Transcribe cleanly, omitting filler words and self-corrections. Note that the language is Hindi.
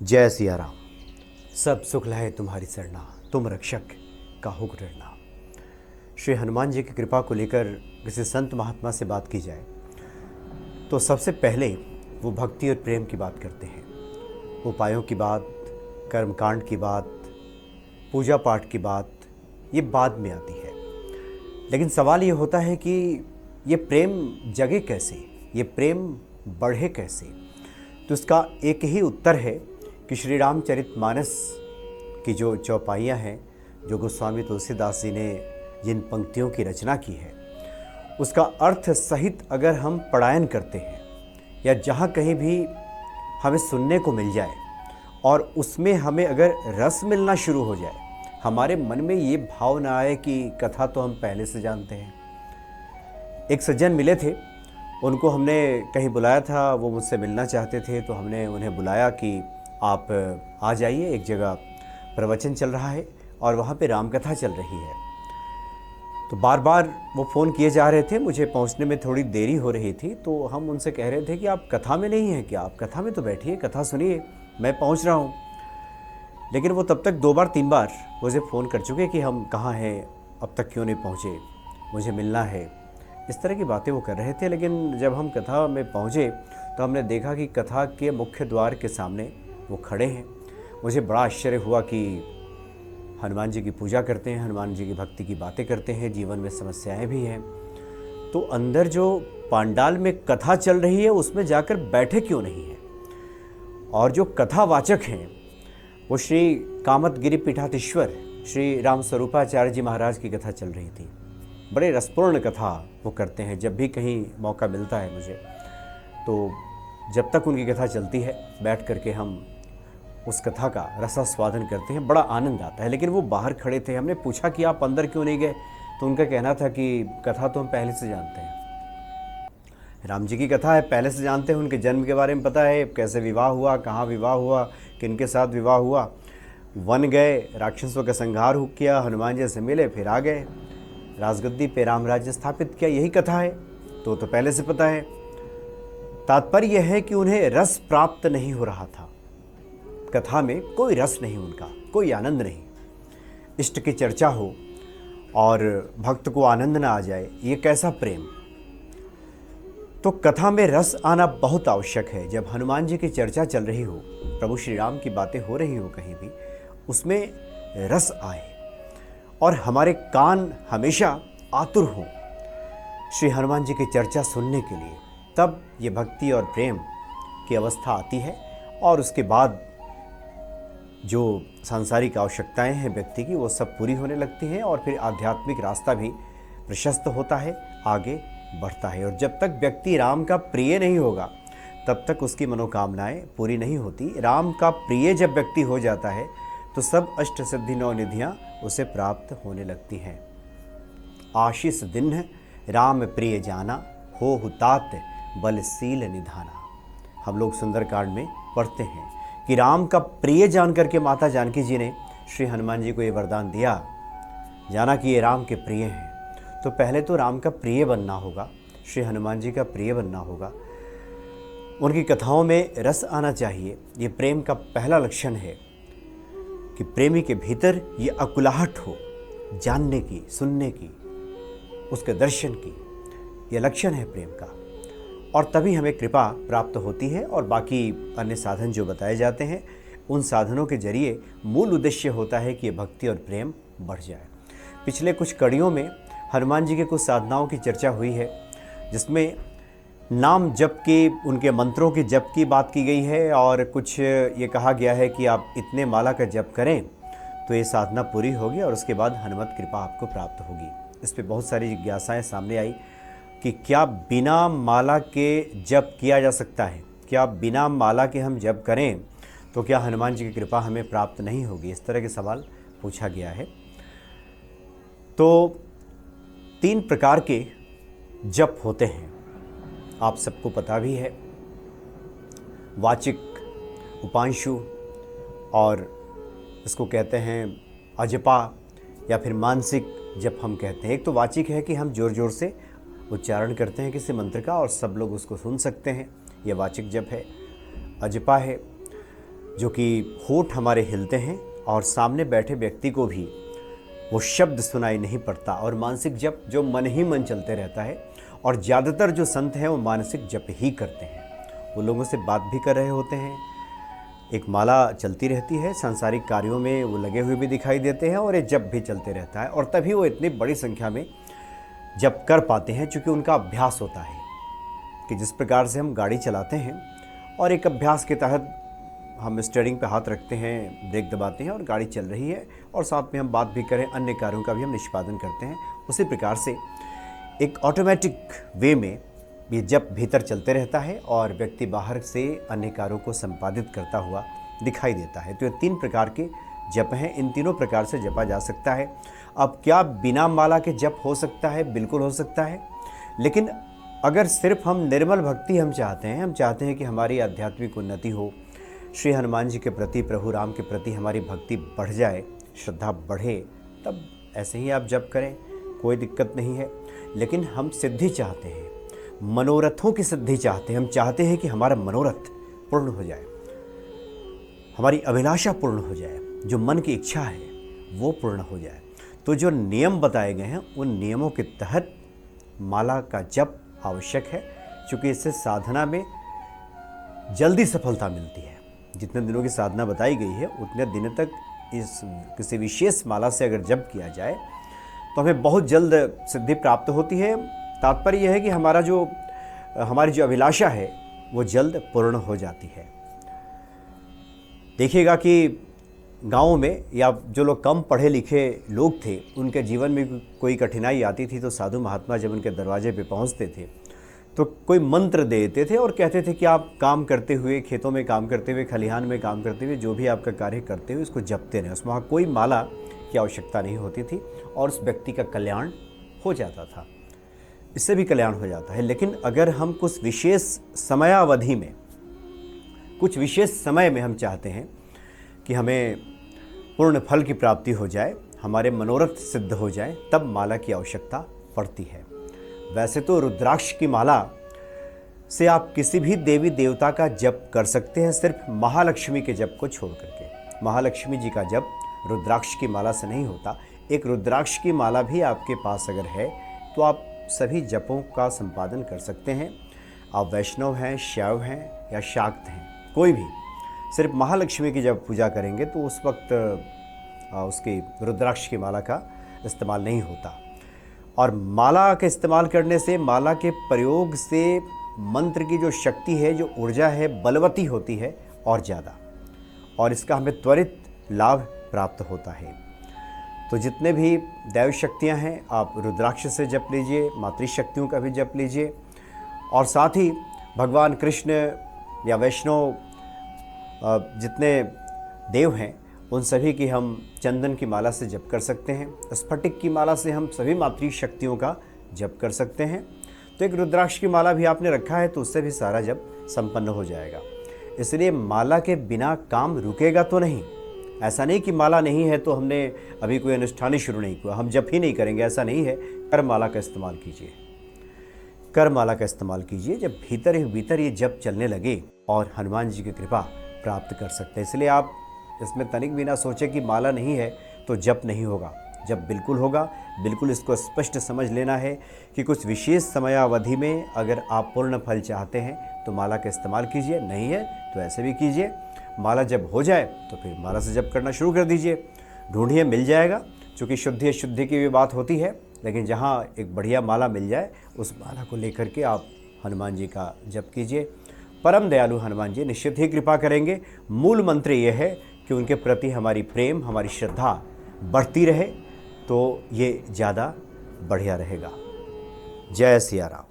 जय सिया राम। सब सुख लहे तुम्हारी सरना, तुम रक्षक काहू को डरना। श्री हनुमान जी की कृपा को लेकर किसी संत महात्मा से बात की जाए तो सबसे पहले वो भक्ति और प्रेम की बात करते हैं। उपायों की बात, कर्मकांड की बात, पूजा पाठ की बात ये बाद में आती है। लेकिन सवाल ये होता है कि ये प्रेम जगे कैसे, ये प्रेम बढ़े कैसे। तो इसका एक ही उत्तर है कि श्री रामचरितमानस की जो चौपाइयाँ हैं, जो गोस्वामी तुलसीदास जी ने जिन पंक्तियों की रचना की है, उसका अर्थ सहित अगर हम पढ़ायन करते हैं या जहाँ कहीं भी हमें सुनने को मिल जाए और उसमें हमें अगर रस मिलना शुरू हो जाए, हमारे मन में ये भाव ना आए कि कथा तो हम पहले से जानते हैं। एक सज्जन मिले थे, उनको हमने कहीं बुलाया था, वो मुझसे मिलना चाहते थे, तो हमने उन्हें बुलाया कि आप आ जाइए, एक जगह प्रवचन चल रहा है और वहाँ पे रामकथा चल रही है। तो बार बार वो फ़ोन किए जा रहे थे, मुझे पहुँचने में थोड़ी देरी हो रही थी। तो हम उनसे कह रहे थे कि आप कथा में नहीं हैं क्या, आप कथा में तो बैठिए, कथा सुनिए, मैं पहुँच रहा हूँ। लेकिन वो तब तक 2 बार 3 बार मुझे फ़ोन कर चुके कि हम कहाँ हैं, अब तक क्यों नहीं पहुँचे, मुझे मिलना है, इस तरह की बातें वो कर रहे थे। लेकिन जब हम कथा में पहुँचे तो हमने देखा कि कथा के मुख्य द्वार के सामने वो खड़े हैं। मुझे बड़ा आश्चर्य हुआ कि हनुमान जी की पूजा करते हैं, हनुमान जी की भक्ति की बातें करते हैं, जीवन में समस्याएं भी हैं, तो अंदर जो पांडाल में कथा चल रही है उसमें जाकर बैठे क्यों नहीं हैं। और जो कथावाचक हैं वो श्री कामतगिरी पीठाधीश्वर श्री राम स्वरूपाचार्य जी महाराज की कथा चल रही थी। बड़े रसपूर्ण कथा वो करते हैं, जब भी कहीं मौका मिलता है मुझे, तो जब तक उनकी कथा चलती है बैठ करके हम उस कथा का रसास्वादन करते हैं, बड़ा आनंद आता है। लेकिन वो बाहर खड़े थे, हमने पूछा कि आप अंदर क्यों नहीं गए, तो उनका कहना था कि कथा तो हम पहले से जानते हैं, राम जी की कथा है, पहले से जानते हैं, उनके जन्म के बारे में पता है, कैसे विवाह हुआ, कहाँ विवाह हुआ, किनके साथ विवाह हुआ, वन गए, राक्षसों का संहार किया, हनुमान जी से मिले, फिर आ गए, राजगद्दी पे राम राज्य स्थापित किया, यही कथा है, तो पहले से पता है। तात्पर्य यह है कि उन्हें रस प्राप्त नहीं हो रहा था, कथा में कोई रस नहीं, उनका कोई आनंद नहीं। इष्ट की चर्चा हो और भक्त को आनंद ना आ जाए, ये कैसा प्रेम। तो कथा में रस आना बहुत आवश्यक है। जब हनुमान जी की चर्चा चल रही हो, प्रभु श्री राम की बातें हो रही हो कहीं भी, उसमें रस आए और हमारे कान हमेशा आतुर हों श्री हनुमान जी की चर्चा सुनने के लिए, तब ये भक्ति और प्रेम की अवस्था आती है। और उसके बाद जो सांसारिक आवश्यकताएं हैं व्यक्ति की, वो सब पूरी होने लगती हैं और फिर आध्यात्मिक रास्ता भी प्रशस्त होता है, आगे बढ़ता है। और जब तक व्यक्ति राम का प्रिय नहीं होगा तब तक उसकी मनोकामनाएं पूरी नहीं होती। राम का प्रिय जब व्यक्ति हो जाता है तो सब अष्ट सिद्धि नौ निधियाँ उसे प्राप्त होने लगती हैं। आशीष दिन राम प्रिय जाना, हो हुतात बलशील निधाना। हम लोग सुंदरकांड में पढ़ते हैं कि राम का प्रिय जान करके माता जानकी जी ने श्री हनुमान जी को ये वरदान दिया, जाना कि ये राम के प्रिय हैं। तो पहले तो राम का प्रिय बनना होगा, श्री हनुमान जी का प्रिय बनना होगा, उनकी कथाओं में रस आना चाहिए। ये प्रेम का पहला लक्षण है कि प्रेमी के भीतर ये अकुलाहट हो, जानने की, सुनने की, उसके दर्शन की, ये लक्षण है प्रेम का। और तभी हमें कृपा प्राप्त होती है। और बाकी अन्य साधन जो बताए जाते हैं, उन साधनों के जरिए मूल उद्देश्य होता है कि ये भक्ति और प्रेम बढ़ जाए। पिछले कुछ कड़ियों में हनुमान जी के कुछ साधनाओं की चर्चा हुई है, जिसमें नाम जप के, उनके मंत्रों के जप की बात की गई है। और कुछ ये कहा गया है कि आप इतने माला का जप करें तो ये साधना पूरी होगी और उसके बाद हनुमत कृपा आपको प्राप्त होगी। इस पर बहुत सारी जिज्ञासाएँ सामने आई कि क्या बिना माला के जप किया जा सकता है, क्या बिना माला के हम जप करें तो क्या हनुमान जी की कृपा हमें प्राप्त नहीं होगी, इस तरह के सवाल पूछा गया है। तो 3 प्रकार के जप होते हैं, आप सबको पता भी है, वाचिक, उपांशु और इसको कहते हैं अजपा या फिर मानसिक जप हम कहते हैं। एक तो वाचिक है कि हम जोर जोर से उच्चारण करते हैं किसी मंत्र का और सब लोग उसको सुन सकते हैं, यह वाचिक जप है। अजपा है जो कि होठ हमारे हिलते हैं और सामने बैठे व्यक्ति को भी वो शब्द सुनाई नहीं पड़ता, और मानसिक जप जो मन ही मन चलते रहता है। और ज़्यादातर जो संत हैं वो मानसिक जप ही करते हैं, वो लोगों से बात भी कर रहे होते हैं, एक माला चलती रहती है, सांसारिक कार्यों में वो लगे हुए भी दिखाई देते हैं और ये जप भी चलते रहता है। और तभी वो इतनी बड़ी संख्या में जप कर पाते हैं, क्योंकि उनका अभ्यास होता है कि जिस प्रकार से हम गाड़ी चलाते हैं और एक अभ्यास के तहत हम स्टीयरिंग पे हाथ रखते हैं, ब्रेक दबाते हैं और गाड़ी चल रही है, और साथ में हम बात भी करें, अन्य कार्यों का भी हम निष्पादन करते हैं, उसी प्रकार से एक ऑटोमेटिक वे में ये जप भीतर चलते रहता है और व्यक्ति बाहर से अन्य कार्यों को संपादित करता हुआ दिखाई देता है। तो ये 3 प्रकार के जप हैं, इन तीनों प्रकार से जपा जा सकता है। अब क्या बिना माला के जप हो सकता है? बिल्कुल हो सकता है, लेकिन अगर सिर्फ हम निर्मल भक्ति हम चाहते हैं कि हमारी आध्यात्मिक उन्नति हो, श्री हनुमान जी के प्रति, प्रभु राम के प्रति हमारी भक्ति बढ़ जाए, श्रद्धा बढ़े, तब ऐसे ही आप जप करें, कोई दिक्कत नहीं है। लेकिन हम सिद्धि चाहते हैं, मनोरथों की सिद्धि चाहते हैं, हम चाहते हैं कि हमारा मनोरथ पूर्ण हो जाए, हमारी अभिलाषा पूर्ण हो जाए, जो मन की इच्छा है वो पूर्ण हो जाए। तो जो नियम बताए गए हैं उन नियमों के तहत माला का जप आवश्यक है, क्योंकि इससे साधना में जल्दी सफलता मिलती है। जितने दिनों की साधना बताई गई है उतने दिन तक इस किसी विशेष माला से अगर जप किया जाए तो हमें बहुत जल्द सिद्धि प्राप्त होती है। तात्पर्य यह है कि हमारी जो अभिलाषा है वो जल्द पूर्ण हो जाती है। देखिएगा कि गाँव में या जो लोग कम पढ़े लिखे लोग थे, उनके जीवन में कोई कठिनाई आती थी तो साधु महात्मा जब उनके दरवाजे पे पहुंचते थे तो कोई मंत्र देते थे और कहते थे कि आप काम करते हुए, खेतों में काम करते हुए, खलिहान में काम करते हुए, जो भी आपका कार्य करते हुए उसको जपते रहें। उसमें कोई माला की आवश्यकता नहीं होती थी और उस व्यक्ति का कल्याण हो जाता था, इससे भी कल्याण हो जाता है। लेकिन अगर हम कुछ विशेष समयावधि में, कुछ विशेष समय में हम चाहते हैं कि हमें पूर्ण फल की प्राप्ति हो जाए, हमारे मनोरथ सिद्ध हो जाए, तब माला की आवश्यकता पड़ती है। वैसे तो रुद्राक्ष की माला से आप किसी भी देवी देवता का जप कर सकते हैं, सिर्फ महालक्ष्मी के जप को छोड़ करके। महालक्ष्मी जी का जप रुद्राक्ष की माला से नहीं होता। एक रुद्राक्ष की माला भी आपके पास अगर है तो आप सभी जपों का संपादन कर सकते हैं। आप वैष्णव हैं, शैव हैं या शाक्त हैं, कोई भी, सिर्फ महालक्ष्मी की जब पूजा करेंगे तो उस वक्त उसकी रुद्राक्ष की माला का इस्तेमाल नहीं होता। और माला के इस्तेमाल करने से, माला के प्रयोग से मंत्र की जो शक्ति है, जो ऊर्जा है, बलवती होती है और ज़्यादा, और इसका हमें त्वरित लाभ प्राप्त होता है। तो जितने भी दैव शक्तियाँ हैं आप रुद्राक्ष से जप लीजिए, मातृशक्तियों का भी जप लीजिए, और साथ ही भगवान कृष्ण या वैष्णव जितने देव हैं उन सभी की हम चंदन की माला से जप कर सकते हैं। स्फटिक की माला से हम सभी मातृ शक्तियों का जप कर सकते हैं। तो एक रुद्राक्ष की माला भी आपने रखा है तो उससे भी सारा जप संपन्न हो जाएगा। इसलिए माला के बिना काम रुकेगा तो नहीं। ऐसा नहीं कि माला नहीं है तो हमने अभी कोई अनुष्ठान ही शुरू नहीं किया, हम जप ही नहीं करेंगे, ऐसा नहीं है। कर माला का इस्तेमाल कीजिए, कर माला का इस्तेमाल कीजिए, जब भीतर ही भीतर ये जप चलने लगे और हनुमान जी की कृपा प्राप्त कर सकते हैं। इसलिए आप इसमें तनिक भी ना सोचें कि माला नहीं है तो जप नहीं होगा। जब बिल्कुल होगा, बिल्कुल इसको स्पष्ट समझ लेना है कि कुछ विशेष समयावधि में अगर आप पूर्ण फल चाहते हैं तो माला का इस्तेमाल कीजिए, नहीं है तो ऐसे भी कीजिए। माला जब हो जाए तो फिर माला से जप करना शुरू कर दीजिए, ढूंढिए, मिल जाएगा। चूँकि शुद्धि अशुद्धि की भी बात होती है, लेकिन जहाँ एक बढ़िया माला मिल जाए उस माला को लेकर के आप हनुमान जी का जप कीजिए। परम दयालु हनुमान जी निश्चित ही कृपा करेंगे। मूल मंत्र ये है कि उनके प्रति हमारी प्रेम, हमारी श्रद्धा बढ़ती रहे तो ये ज़्यादा बढ़िया रहेगा। जय सिया राम।